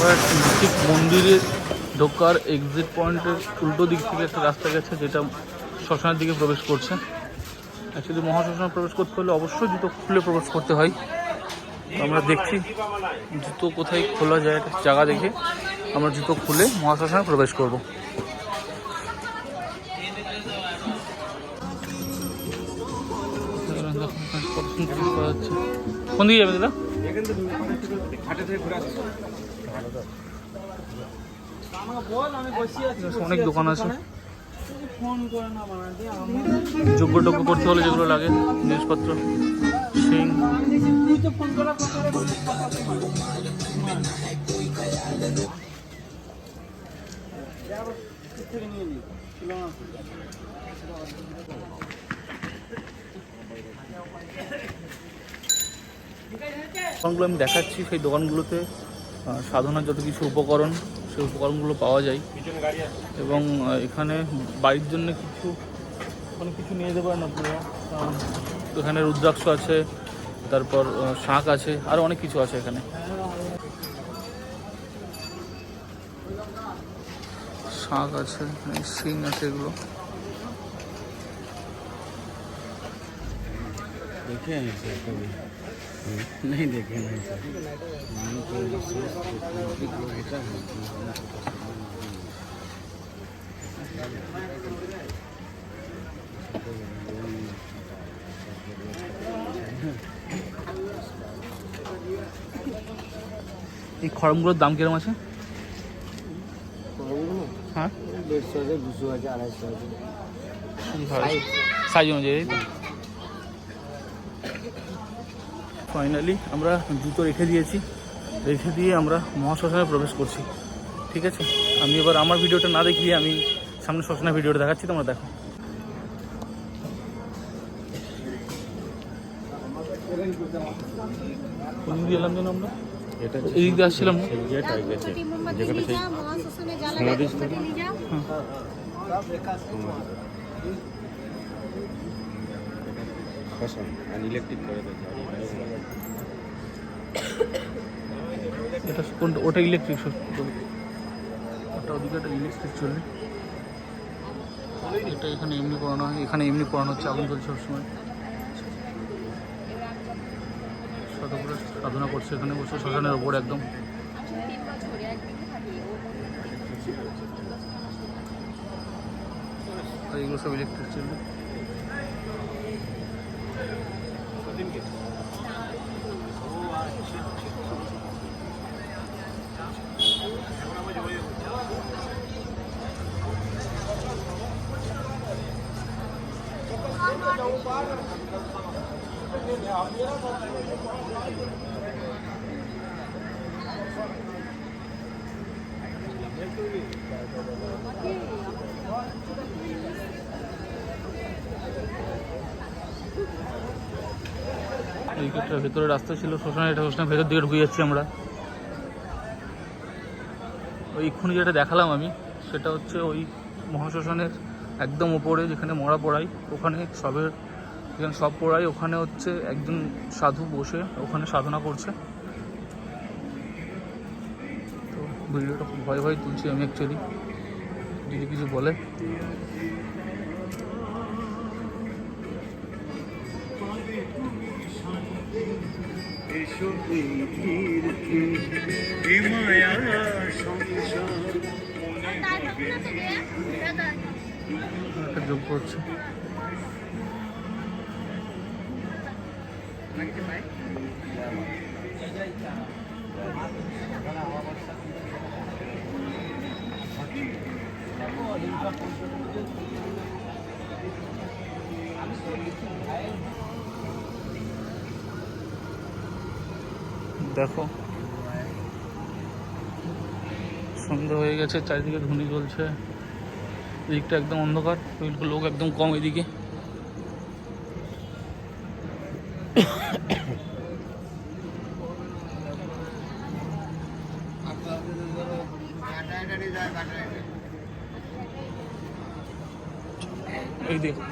আমরা ঠিক মন্দিরে ঢোকার এক্সিট পয়েন্টের উল্টো দিক থেকে একটা রাস্তা গেছে, যেটা শ্মশানের দিকে প্রবেশ করছে। অ্যাকচুয়ালি মহাশ্মশানে প্রবেশ করতে হলে অবশ্যই জুতো খুলে প্রবেশ করতে হয়। তো আমরা দেখছি জুতো কোথায় খোলা যায়, একটা জায়গা দেখে আমরা জুতো খুলে মহাশ্মশানে প্রবেশ করব। কোন দিকে যাবে দাদা? অনেক দোকান আছে, যোগ্য টোগ্য করতে হলে যেগুলো লাগে জিনিসপত্র, শিং। দোকানগুলো আমি দেখাচ্ছি, সেই দোকানগুলোতে সাধনার যত কিছু উপকরণ, সেই উপকরণগুলো পাওয়া যায়। এবং এখানে বাড়ির জন্য কিছু অনেক কিছু নিয়ে যেতে পারেন আপনারা। এখানে রুদ্রাক্ষ আছে, তারপর শাঁখ আছে, আরও অনেক কিছু আছে এখানে। শাঁখ আছে, শিং আছে, এগুলো देखे हैं सर कभी? नहीं देखे नहीं सर। এই খড়মগুলোর দাম কিরকম আছে? হ্যাঁ, 150 আছে, 200 আছে, 250 আছে, সাইজ অনুযায়ী। ফাইনালি আমরা জুতো রেখে দিয়েছি, রেখে দিয়ে আমরা মহাশ্মশানে প্রবেশ করছি। ঠিক আছে, আমি এবার আমার ভিডিওটা না দেখিয়ে আমি সামনে শ্মশানের ভিডিওটা দেখাচ্ছি, তোমরা দেখো। কোন দিকে এলাম যেন আমরা? এই দিকে আসছিলাম না? এটা কোনটা? ওটা ইলেকট্রিক, ওটা ওদিকে একটা ইলেকট্রিক চলে। এটা এখানে এমনি পড়ানো হয়, এখানে এমনি পড়ানো হচ্ছে, আগুন চলছে সবসময়। শতপুরে সাধনা করছে এখানে বসে শ্মশানের ওপর একদম। এইগুলো সব ইলেকট্রিক চলবে। এই গেটটার ভেতরে রাস্তা ছিল শ্মশানের, এটা শ্মশানের ভেতর দিকে ঢুকে যাচ্ছি আমরা। ওই এক্ষুনি যেটা দেখালাম আমি, সেটা হচ্ছে ওই মহাশ্মশানের একদম ওপরে যেখানে মরা পোড়াই, ওখানে যেখানে সব পোড়াই, ওখানে হচ্ছে একজন সাধু বসে ওখানে সাধনা করছে। তো ভিডিওটা খুব ভয় ভয় তুলছি আমি অ্যাকচুয়ালি, যদি কিছু বলে। যোগ করছে। দেখো সন্ধ্যা হয়ে গেছে, চারিদিকে ধুনি জ্বলছে, এদিকটা একদম অন্ধকার, লোক একদম কম এদিকে। এই দেখো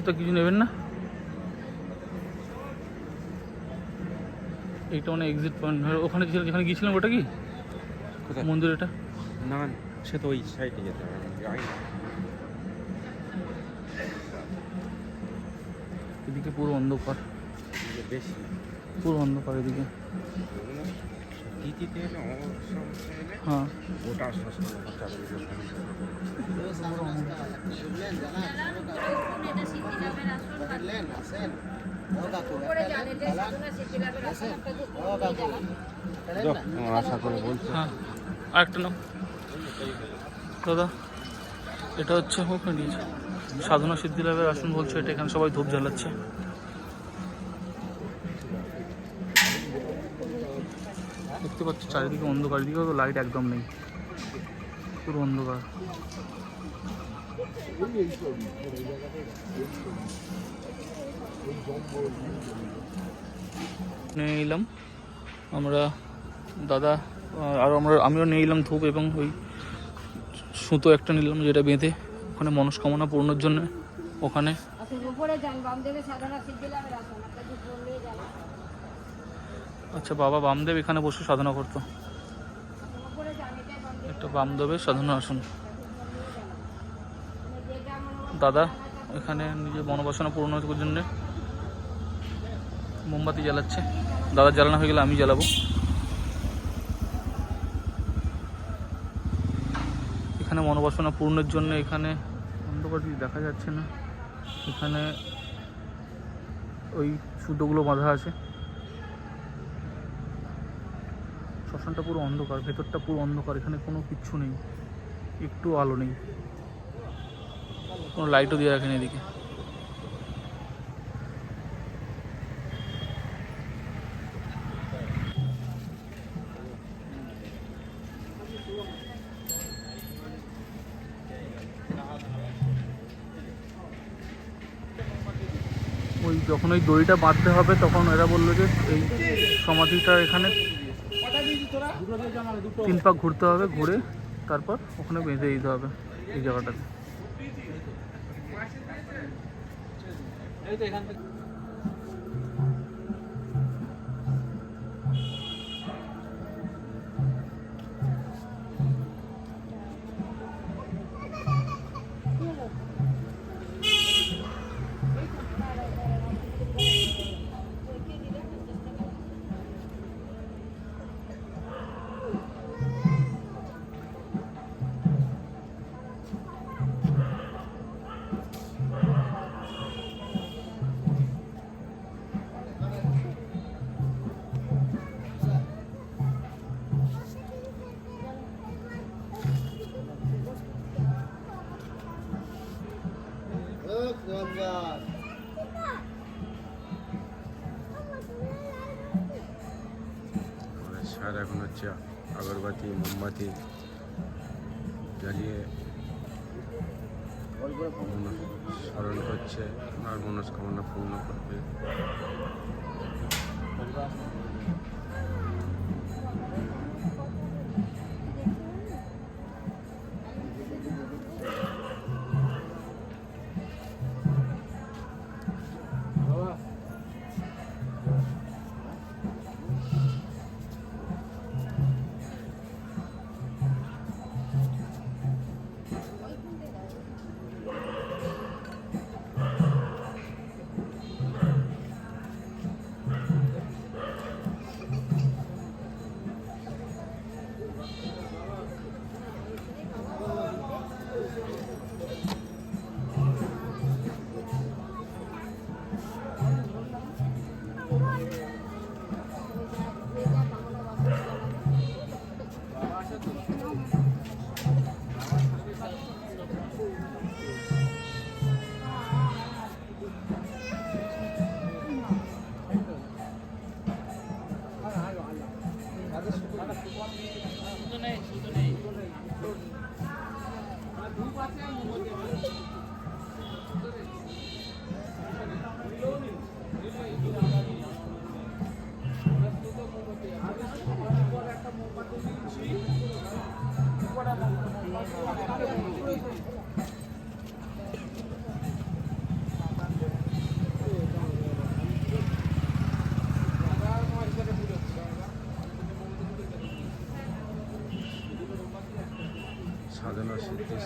ওটা কিছু নেবেন না? এইটা মানে এক্সিট পয়েন্ট, ওখানে যেখানে গিয়েছিলাম ওটা কি কোথায়? মন্দির? এটা না সে তো ওই সাইডে যেতে হবে, আমি যাই না। এদিকে পুরো অন্ধকার, বেশি পুরো অন্ধকার এদিকে। দিদিতে এলে হ্যাঁ গোটা শ্মশান খরচা আশা করে বলছি। হ্যাঁ আরেকটা নাম দাদা, এটা হচ্ছে ওখানে নিয়েছে সাধনা সিদ্ধি লাভের আসন বলছে। এটা এখানে সবাই ধূপ জ্বালাচ্ছে। দেখতে পাচ্ছি চারিদিকে অন্ধকার, দিকেও তো লাইট একদম নেই, পুরো অন্ধকার। নিয়ে নিলাম আমরা দাদা, আর আমিও নিয়ে নিলাম ধূপ এবং ওই সুতো একটা নিলাম, যেটা বেঁধে ওখানে মনস্কামনা পূর্ণের জন্য ওখানে। আচ্ছা বাবা বামদেব এখানে বসে সাধনা করতো, একটা বামদেবের সাধনা আসন। দাদা এখানে নিজের মনোবাসনা পূর্ণ করার জন্য মোমবাতি জ্বালাচ্ছে। দাদা জ্বালানো হয়ে গেলে আমি জ্বালাবো। এখানে মনোবাসনা পূর্ণের জন্য এখানে অন্ধকার দেখা যাচ্ছে না, এখানে ওই সুতোগুলো বাঁধা আছে। শ্মশানটা পুরো অন্ধকার, ভেতরটা পুরো অন্ধকার, এখানে কোনো কিচ্ছু নেই, একটু আলো নেই, কোনো লাইটও দিয়ে রাখেনি এদিকে। ওই যখন ওই দড়িটা বাঁধতে হবে তখন এরা বললো যে এই সমাধিটা এখানে 3 পাক ঘুরতে হবে, ঘুরে তারপর ওখানে বেঁধে দিতে হবে এই জায়গাটাতে। স্যার এখন হচ্ছে আগরবাতি মোমবাতি জ্বালিয়ে স্মরণ করছে আর মনস্কামনা পূর্ণ করবে।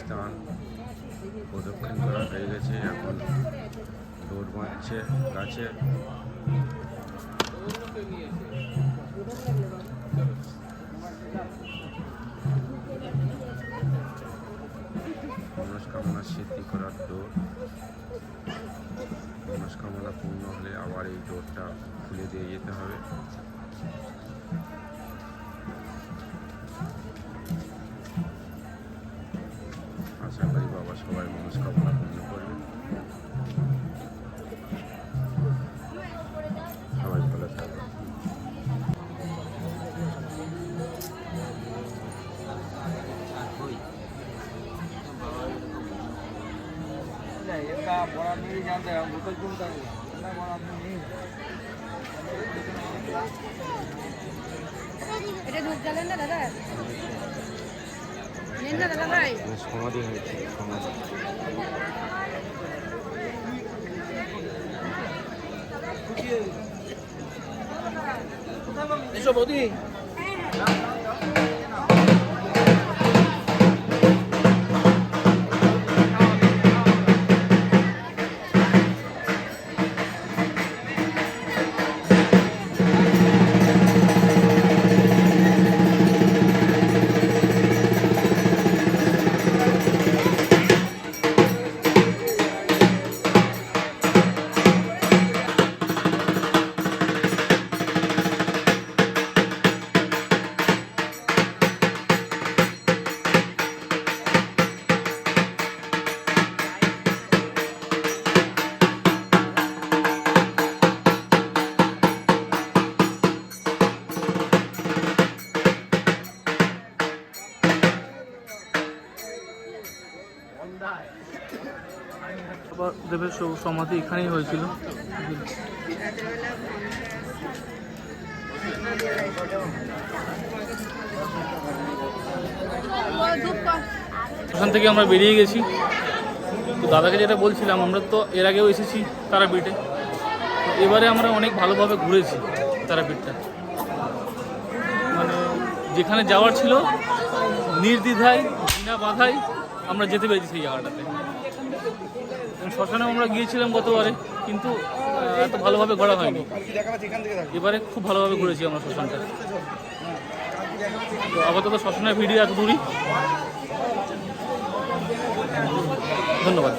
স্থান প্রদক্ষিণ করা হয়ে গেছে। এখন দৌড় মারছে গাছে। মনস্কামনা সিদ্ধি করার দৌড়। মনস্কামনা পূর্ণ হলে আবার এই দৌড়টা খুলে দিয়ে যেতে হবে। আশা করি বাবা সবাই মনস্কামনা পূর্ণ করবে। সবাই ভালো থাকবে। এটা ঢুক গেলেন না দাদা, নেন না দাদা ভাই। সমাধি হয়েছে, সমাধি। এসো বৌদি। দেবের সমাধি এখানেই হয়েছিল। ওখান থেকে আমরা বেরিয়ে গেছি। তো দাদাকে যেটা বলছিলাম, আমরা তো এর আগেও এসেছি তারাপীঠে। এবারে আমরা অনেক ভালোভাবে ঘুরেছি তারাপীঠটা। মানে যেখানে যাওয়ার ছিল নির্দ্বিধায় বিনা বাধায় আমরা যেতে পেরেছি সেই জায়গাটাতে। শ্মশানেও আমরা গিয়েছিলাম গতবারে, কিন্তু এত ভালোভাবে ঘোরা হয়নি। এবারে খুব ভালোভাবে ঘুরেছি আমরা শ্মশানটা। তো আপাতত শ্মশানের ভিডিও এত দূরই। ধন্যবাদ।